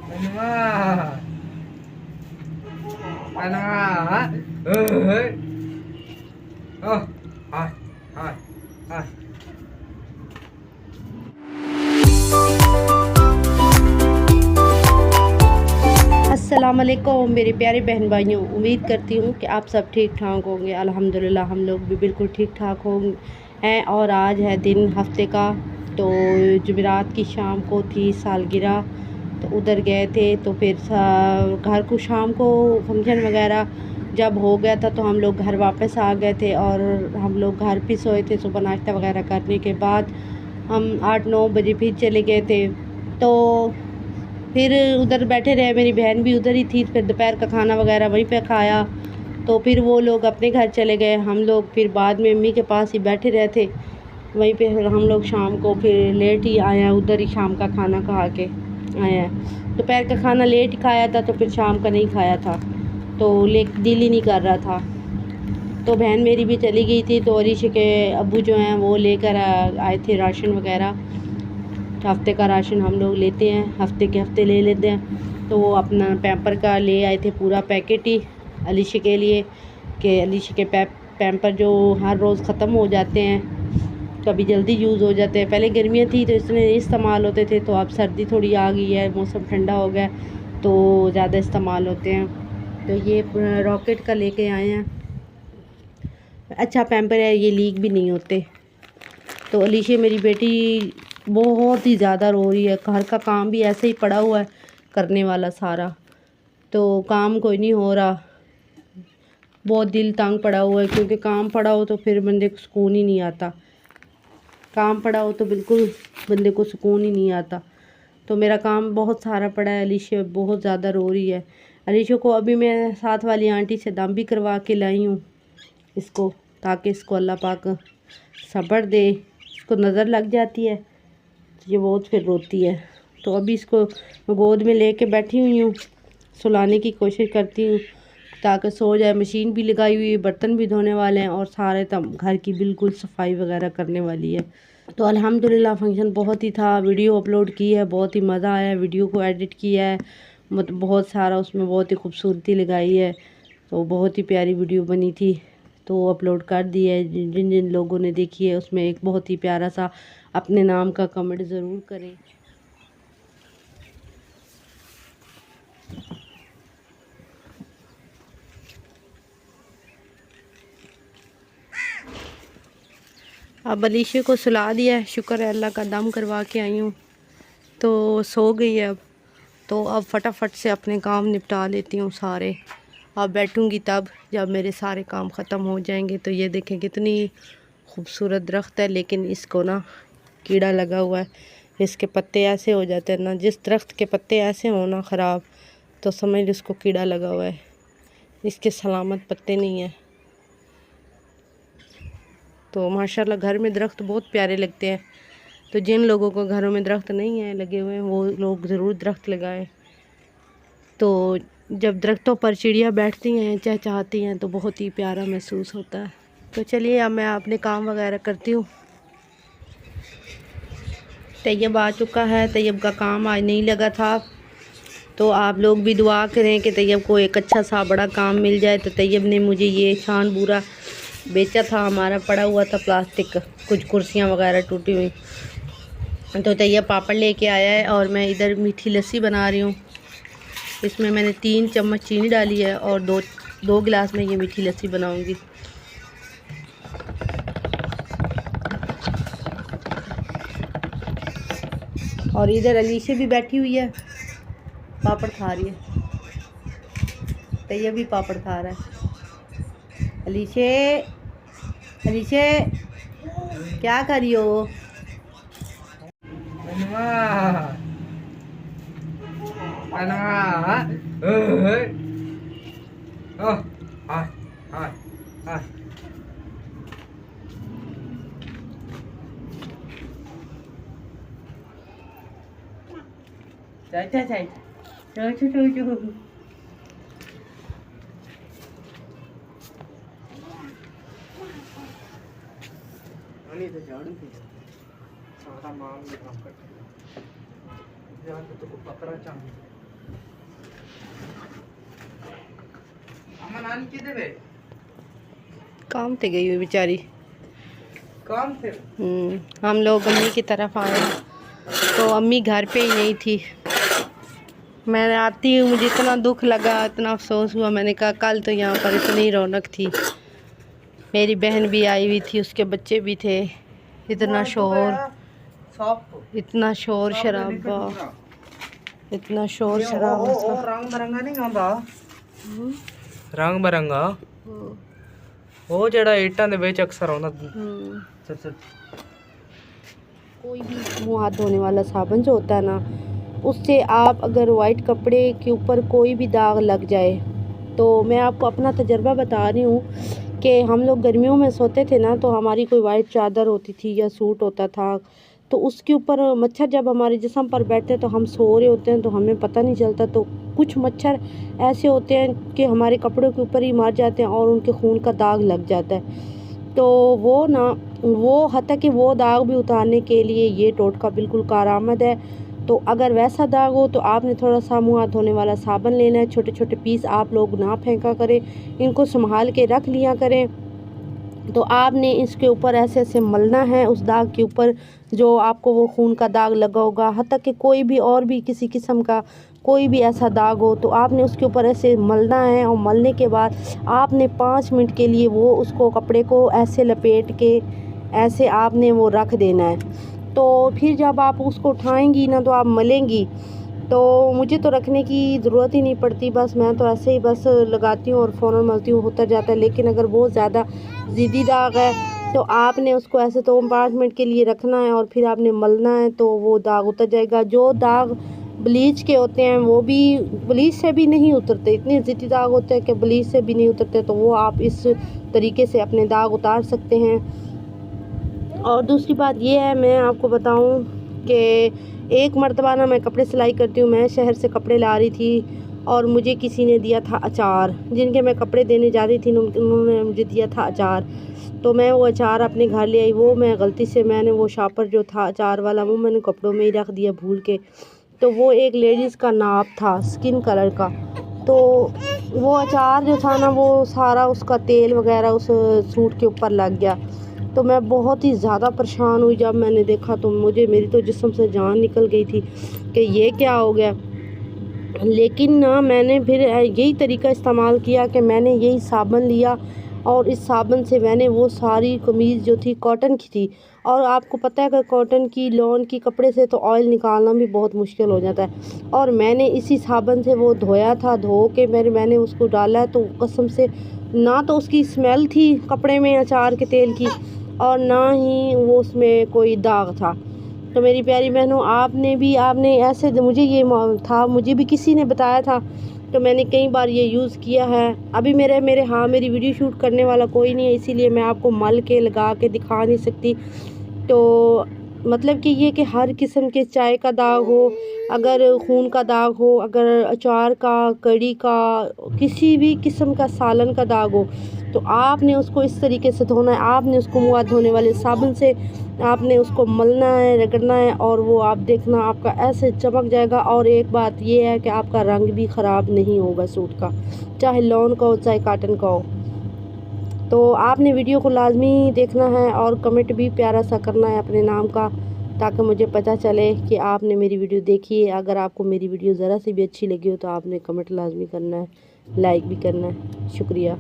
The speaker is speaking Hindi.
Anwar, Anwar, ơi, hai, hai, hai. अस्सलाम वालेकुम मेरे प्यारे बहन भाइयों, उम्मीद करती हूँ कि आप सब ठीक ठाक होंगे। अल्हम्दुलिल्लाह हम लोग भी बिल्कुल ठीक ठाक होंगे हैं। और आज है दिन हफ्ते का, तो जुमेरात की शाम को थी सालगिरह, तो उधर गए थे। तो फिर घर को शाम को फंक्शन वगैरह जब हो गया था तो हम लोग घर वापस आ गए थे। और हम लोग घर पे सोए थे। सुबह नाश्ता वगैरह करने के बाद हम 8-9 बजे फिर चले गए थे। तो फिर उधर बैठे रहे, मेरी बहन भी उधर ही थी। फिर दोपहर का खाना वगैरह वहीं पे खाया। तो फिर वो लोग अपने घर चले गए, हम लोग फिर बाद में अम्मी के पास ही बैठे रहे थे वहीं पे। फिर हम लोग शाम को फिर लेट ही आए हैं, उधर ही शाम का खाना खा के आए हैं। दोपहर का खाना लेट ही खाया था तो फिर शाम का नहीं खाया था, तो दिल ही नहीं कर रहा था। तो बहन मेरी भी चली गई थी, तो अरीश के अब्बू जो हैं वो लेकर आए थे राशन वगैरह। हफ्ते का राशन हम लोग लेते हैं, हफ्ते के हफ्ते ले लेते हैं। तो वो अपना पैम्पर का ले आए थे पूरा पैकेट ही अलीशा के लिए, कि अलीशा के पैम्पर जो हर रोज़ ख़त्म हो जाते हैं, कभी जल्दी यूज़ हो जाते हैं। पहले गर्मियाँ थी तो इसमें नहीं इस्तेमाल होते थे, तो अब सर्दी थोड़ी आ गई है, मौसम ठंडा हो गया तो ज़्यादा इस्तेमाल होते हैं। तो ये रॉकेट का लेके आए हैं, अच्छा पैम्पर है, ये लीक भी नहीं होते। तो अलीशा मेरी बेटी बहुत ही ज़्यादा रो रही है। घर का काम भी ऐसे ही पड़ा हुआ है करने वाला सारा, तो काम कोई नहीं हो रहा। बहुत दिल तंग पड़ा हुआ है, क्योंकि काम पड़ा हो तो फिर बंदे को सुकून ही नहीं आता। काम पड़ा हो तो बिल्कुल बंदे को सुकून ही नहीं आता। तो मेरा काम बहुत सारा पड़ा है। अलीशा बहुत ज़्यादा रो रही है। अलीशा को अभी मैं साथ वाली आंटी से दम भी करवा के लाई हूँ इसको, ताकि इसको अल्लाह पाक सब्र दे। इसको नज़र लग जाती है, ये बहुत फिर रोती है। तो अभी इसको गोद में लेके बैठी हुई हूँ, सुलाने की कोशिश करती हूँ ताकि सो जाए। मशीन भी लगाई हुई है, बर्तन भी धोने वाले हैं और सारे तम घर की बिल्कुल सफाई वगैरह करने वाली है। तो अल्हम्दुलिल्लाह फंक्शन बहुत ही था। वीडियो अपलोड की है, बहुत ही मज़ा आया। वीडियो को एडिट किया है, मतलब बहुत सारा उसमें बहुत ही खूबसूरती लगाई है, तो बहुत ही प्यारी वीडियो बनी थी। तो अपलोड कर दी है। जिन जिन लोगों ने देखी है उसमें एक बहुत ही प्यारा सा अपने नाम का कमेंट ज़रूर करें। अब अलीशा को सुला दिया है, शुक्र है अल्लाह का, दम करवा के आई हूँ तो सो गई है अब। तो अब फटाफट से अपने काम निपटा लेती हूँ सारे। अब बैठूँगी तब जब मेरे सारे काम ख़त्म हो जाएंगे। तो ये देखें कितनी खूबसूरत दरख्त है, लेकिन इसको ना कीड़ा लगा हुआ है। इसके पत्ते ऐसे हो जाते हैं ना, जिस दरख्त के पत्ते ऐसे हों ना ख़राब, तो समझ लो इसको कीड़ा लगा हुआ है। इसके सलामत पत्ते नहीं हैं। तो माशाल्लाह घर में दरख्त बहुत प्यारे लगते हैं। तो जिन लोगों को घरों में दरख्त नहीं है लगे हुए हैं, वो लोग ज़रूर दरख्त लगाएं। तो जब दरख्तों पर चिड़िया बैठती हैं, चहचहाती हैं, तो बहुत ही प्यारा महसूस होता है। तो चलिए अब मैं अपने काम वगैरह करती हूँ। तैयब आ चुका है, तैयब का काम आज नहीं लगा था। तो आप लोग भी दुआ करें कि तैयब को एक अच्छा सा बड़ा काम मिल जाए। तो तैयब ने मुझे ये छान बूरा बेचा था, हमारा पड़ा हुआ था प्लास्टिक का, कुछ कुर्सियाँ वगैरह टूटी हुई। तो तैयब पापड़ लेके आया है और मैं इधर मीठी लस्सी बना रही हूँ। इसमें मैंने 3 चम्मच चीनी डाली है और दो गिलास में ये मीठी लस्सी बनाऊंगी। और इधर अलीशा भी बैठी हुई है, पापड़ खा रही है। तैयब भी पापड़ खा रहा है। अलीशा, अलीशा क्या कर रही हो? Anwar, Anwar, ơi, hai, hai, hai. Chạy, chạy, chạy, chơi, chơi, chơi, chơi. नहीं तो झाड़ू थी सारा माल काम करते हैं, तो पकड़ा चाहिए। अम्मा नानी किधर है? काम पे गई हुई बेचारी। काम से? हम लोग अम्मी की तरफ आए तो अम्मी घर पे ही नहीं थी। मैं आती हूँ, मुझे इतना दुख लगा, इतना अफसोस हुआ। मैंने कहा कल तो यहाँ पर इतनी रौनक थी, मेरी बहन भी आई हुई थी, उसके बच्चे भी थे। इतना शोर, इतना शोर शराबा, इतना शोर शराबा था। रंग बिरंगा नहीं आंदा, रंग बिरंगा वो जेड़ा ईटां दे विच अक्सर आउंदा। चल चल। कोई भी मुँह हाथ धोने वाला साबुन जो होता है ना, उससे आप अगर वाइट कपड़े के ऊपर कोई भी दाग लग जाए, तो मैं आपको अपना तजर्बा बता रही हूँ कि हम लोग गर्मियों में सोते थे ना, तो हमारी कोई वाइट चादर होती थी या सूट होता था, तो उसके ऊपर मच्छर जब हमारे जिस्म पर बैठते तो हम सो रहे होते हैं तो हमें पता नहीं चलता, तो कुछ मच्छर ऐसे होते हैं कि हमारे कपड़ों के ऊपर ही मर जाते हैं और उनके खून का दाग लग जाता है। तो वो हत्ता कि वो दाग भी उतारने के लिए ये टोटका बिल्कुल कारआमद है। तो अगर वैसा दाग हो तो आपने थोड़ा सा मुँह हाथ धोने वाला साबुन लेना है। छोटे छोटे पीस आप लोग ना फेंका करें, इनको संभाल के रख लिया करें। तो आपने इसके ऊपर ऐसे ऐसे मलना है, उस दाग के ऊपर जो आपको वो खून का दाग लगा होगा। हत्ता कि कोई भी और भी किसी किस्म का कोई भी ऐसा दाग हो तो आपने उसके ऊपर ऐसे मलना है, और मलने के बाद आपने 5 मिनट के लिए वो उसको कपड़े को ऐसे लपेट के ऐसे आपने वो रख देना है। तो फिर जब आप उसको उठाएंगी ना तो आप मलेंगी, तो मुझे तो रखने की ज़रूरत ही नहीं पड़ती, बस मैं तो ऐसे ही बस लगाती हूँ और फ़ौरन मलती हूँ, होता जाता है। लेकिन अगर बहुत ज़्यादा ज़िद्दी दाग है तो आपने उसको ऐसे तो 5 मिनट के लिए रखना है और फिर आपने मलना है, तो वो दाग उतर जाएगा। जो दाग ब्लीच के होते हैं वो भी ब्लीच से भी नहीं उतरते, इतने ज़िद्दी दाग होते हैं कि ब्लीच से भी नहीं उतरते, तो वो आप इस तरीके से अपने दाग उतार सकते हैं। और दूसरी बात ये है, मैं आपको बताऊं कि एक मर्तबा ना मैं कपड़े सिलाई करती हूँ, मैं शहर से कपड़े ला रही थी और मुझे किसी ने दिया था अचार, जिनके मैं कपड़े देने जा रही थी उन्होंने मुझे दिया था अचार। तो मैं वो अचार अपने घर ले आई, वो मैं गलती से मैंने वो शापर जो था अचार वाला वो मैंने कपड़ों में ही रख दिया भूल के। तो वो एक लेडीज़ का नाप था स्किन कलर का, तो वो अचार जो था ना वो सारा उसका तेल वगैरह उस सूट के ऊपर लग गया। तो मैं बहुत ही ज़्यादा परेशान हुई, जब मैंने देखा तो मेरी तो जिस्म से जान निकल गई थी कि ये क्या हो गया। लेकिन ना मैंने फिर यही तरीका इस्तेमाल किया कि मैंने यही साबुन लिया और इस साबुन से मैंने वो सारी कमीज़ जो थी कॉटन की थी, और आपको पता है कि कॉटन की लॉन की कपड़े से तो ऑयल निकालना भी बहुत मुश्किल हो जाता है, और मैंने इसी साबुन से वो धोया था। धो के मैंने उसको डाला तो कसम से ना तो उसकी स्मेल थी कपड़े में अचार के तेल की, और ना ही वो उसमें कोई दाग था। तो मेरी प्यारी बहनों, आपने ऐसे मुझे ये था, मुझे भी किसी ने बताया था, तो मैंने कई बार ये यूज़ किया है। अभी मेरी वीडियो शूट करने वाला कोई नहीं है, इसीलिए मैं आपको मल के लगा के दिखा नहीं सकती। तो मतलब कि ये कि हर किस्म के चाय का दाग हो, अगर खून का दाग हो, अगर अचार का, कड़ी का, किसी भी किस्म का सालन का दाग हो, तो आपने उसको इस तरीके से धोना है। आपने उसको मुँह हाथ धोने वाले साबुन से आपने उसको मलना है, रगड़ना है, और वो आप देखना आपका ऐसे चमक जाएगा। और एक बात ये है कि आपका रंग भी ख़राब नहीं होगा सूट का, चाहे लॉन का हो चाहे काटन का हो। तो आपने वीडियो को लाजमी देखना है और कमेंट भी प्यारा सा करना है अपने नाम का, ताकि मुझे पता चले कि आपने मेरी वीडियो देखी है। अगर आपको मेरी वीडियो ज़रा सी भी अच्छी लगी हो तो आपने कमेंट लाजमी करना है, लाइक भी करना है। शुक्रिया।